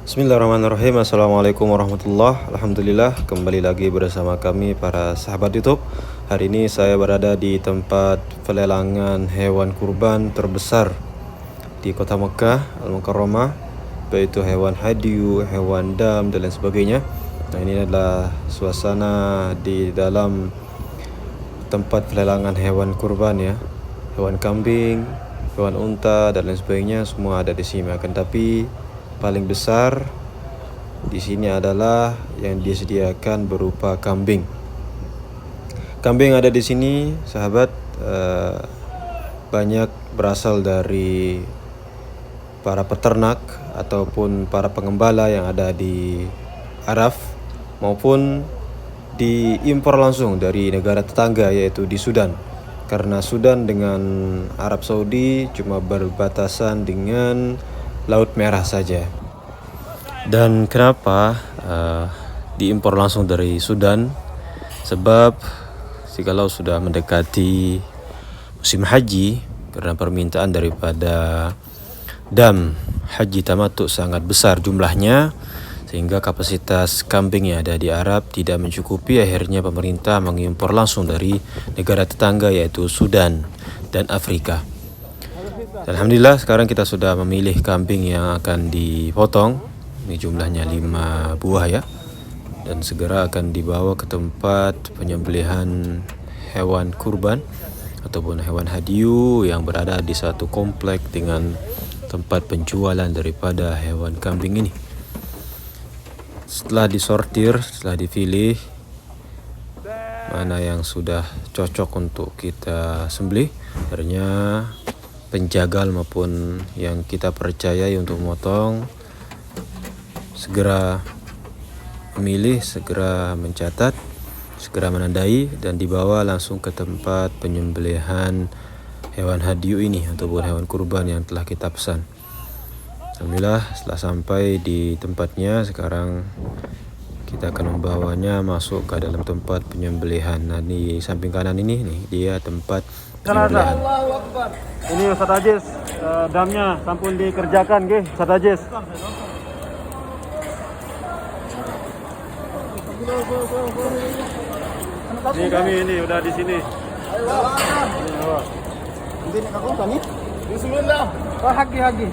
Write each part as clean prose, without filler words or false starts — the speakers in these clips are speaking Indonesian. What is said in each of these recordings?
Bismillahirrahmanirrahim. Assalamualaikum warahmatullahi. Alhamdulillah, kembali lagi bersama kami para sahabat YouTube. Hari ini saya berada di tempat pelelangan hewan kurban terbesar di kota Mekah Al-Mukarramah, yaitu hewan hadyu, hewan dam dan lain sebagainya. Nah, ini adalah suasana di dalam tempat pelelangan hewan kurban ya. Hewan kambing, hewan unta dan lain sebagainya semua ada di sini. Akan tapi paling besar di sini adalah yang disediakan berupa kambing. Kambing ada di sini, sahabat, banyak berasal dari para peternak ataupun para pengembala yang ada di Araf maupun diimpor langsung dari negara tetangga yaitu di Sudan. Karena Sudan dengan Arab Saudi cuma berbatasan dengan Laut Merah saja. Dan kenapa diimpor langsung dari Sudan? Sebab jikalau sudah mendekati musim haji, karena permintaan daripada dam haji tamattu sangat besar jumlahnya, sehingga kapasitas kambing yang ada di Arab tidak mencukupi. Akhirnya pemerintah mengimpor langsung dari negara tetangga yaitu Sudan dan Afrika. Alhamdulillah sekarang kita sudah memilih kambing yang akan dipotong. Ini jumlahnya 5 buah ya. Dan segera akan dibawa ke tempat penyembelihan hewan kurban ataupun hewan hadyu yang berada di satu komplek dengan tempat penjualan daripada hewan kambing ini. Setelah disortir, setelah dipilih mana yang sudah cocok untuk kita sembelih, akhirnya penjagal maupun yang kita percayai untuk memotong segera memilih, segera mencatat, segera menandai dan dibawa langsung ke tempat penyembelihan hewan hadyu ini ataupun hewan kurban yang telah kita pesan. Alhamdulillah setelah sampai di tempatnya, sekarang kita akan membawanya masuk ke dalam tempat penyembelihan. Nah, di samping kanan ini nih dia tempat penyembelihan. Ini Ustaz Ajis, damnya sampun dikerjakan nggih, Ustaz Ajis. Ini kami ini udah di sini. Bismillah. Hagi.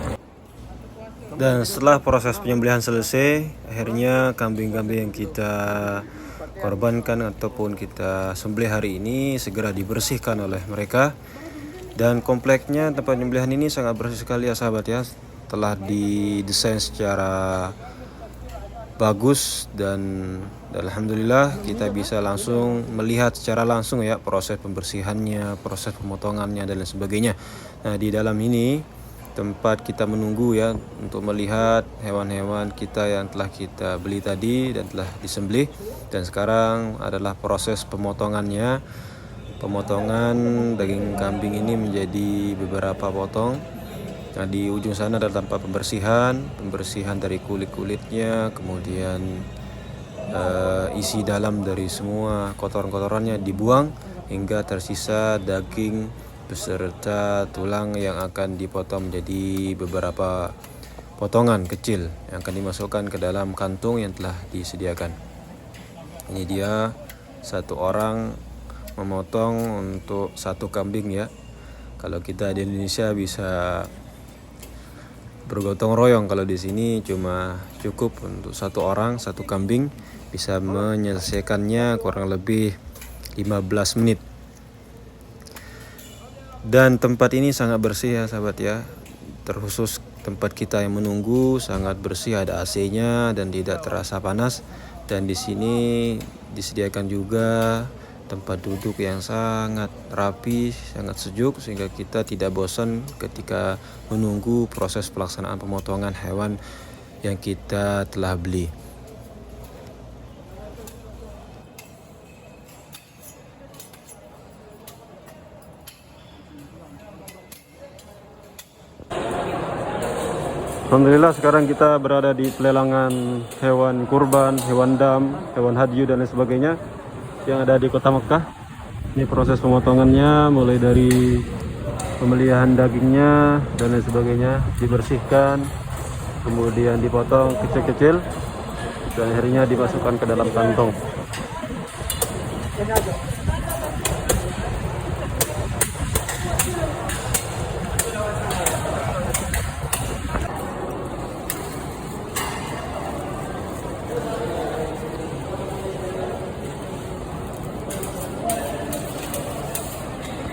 Dan setelah proses penyembelihan selesai, akhirnya kambing-kambing yang kita korbankan ataupun kita sembelih hari ini segera dibersihkan oleh mereka. Dan kompleknya tempat penyembelihan ini sangat bersih sekali ya sahabat ya. Telah didesain secara bagus dan alhamdulillah kita bisa langsung melihat secara langsung ya proses pembersihannya, proses pemotongannya dan lain sebagainya. Nah, di dalam ini tempat kita menunggu ya untuk melihat hewan-hewan kita yang telah kita beli tadi dan telah disembelih, dan sekarang adalah proses pemotongannya. Pemotongan daging kambing ini menjadi beberapa potong. Nah, di ujung sana ada tempat pembersihan dari kulit-kulitnya, kemudian isi dalam dari semua kotoran-kotorannya dibuang hingga tersisa daging beserta tulang yang akan dipotong menjadi beberapa potongan kecil yang akan dimasukkan ke dalam kantung yang telah disediakan. Ini dia satu orang memotong untuk satu kambing ya. Kalau kita di Indonesia bisa bergotong royong, kalau di sini cuma cukup untuk satu orang satu kambing bisa menyelesaikannya kurang lebih 15 menit. Dan tempat ini sangat bersih ya sahabat ya. Terkhusus tempat kita yang menunggu sangat bersih, ada AC-nya dan tidak terasa panas. Dan di sini disediakan juga tempat duduk yang sangat rapi, sangat sejuk sehingga kita tidak bosan ketika menunggu proses pelaksanaan pemotongan hewan yang kita telah beli. Alhamdulillah sekarang kita berada di pelelangan hewan kurban, hewan dam, hewan hadyu dan lain sebagainya yang ada di kota Mekah. Ini proses pemotongannya mulai dari pemilihan dagingnya dan lain sebagainya, dibersihkan, kemudian dipotong kecil-kecil dan akhirnya dimasukkan ke dalam kantong.